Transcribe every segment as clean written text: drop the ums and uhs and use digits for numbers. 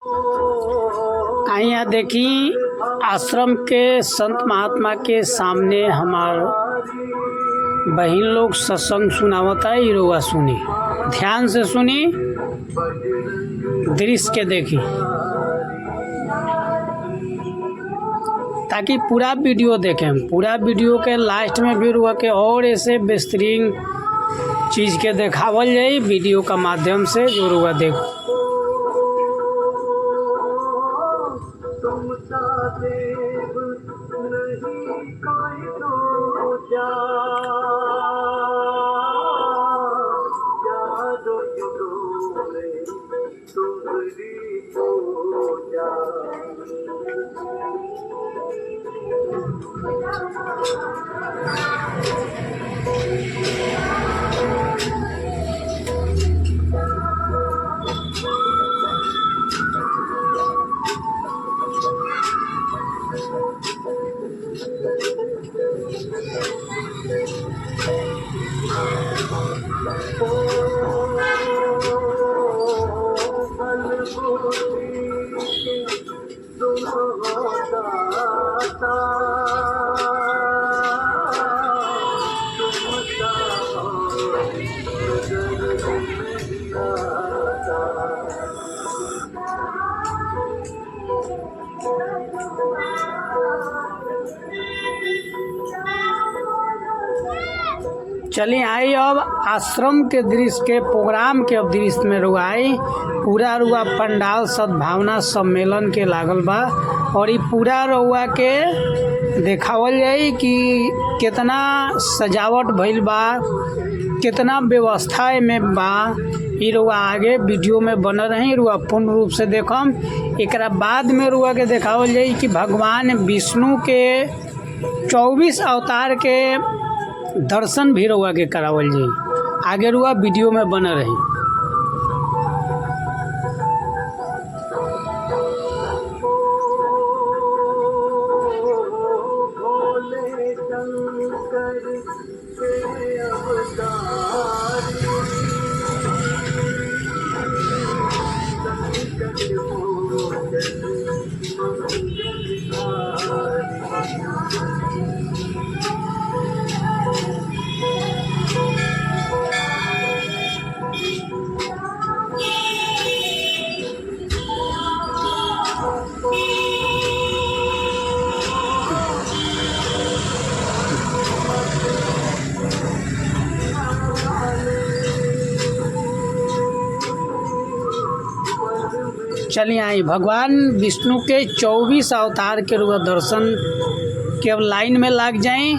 आइया देखी आश्रम के संत महात्मा के सामने हमार बहन लोग सत्संग सुनावता है। इरोवा सुनी, ध्यान से सुनी, दृश्य के देखी ताकि पूरा वीडियो देखें। पूरा वीडियो के लास्ट में भी रुआ के और ऐसे बेहतरीन चीज़ के देखावल जाए वीडियो का माध्यम से, जो रुआ देख। चलिए आई अब आश्रम के दृश्य के प्रोग्राम के अब दृश्य में रुआई। पूरा रुआ पंडाल सद्भावना सम्मेलन के लागल बा और ये पूरा रुआ के देखावल जाए कि कितना सजावट भइल बा, कितना व्यवस्था में बा। ये रुआ आगे वीडियो में बन रहे रुआ पूर्ण रूप से देखम। एक बाद में रुआ के देखावल जाए कि भगवान विष्णु के 24 अवतार के दर्शन भी रुआ के करावल जाए। आगे रुआ वीडियो में बन रही। चलिए आई भगवान विष्णु के 24 अवतार के रूप दर्शन के अब लाइन में लग जाएं।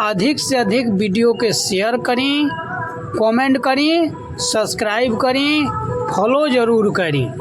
अधिक से अधिक वीडियो के शेयर करें, कमेंट करें, सब्सक्राइब करें, फॉलो ज़रूर करें।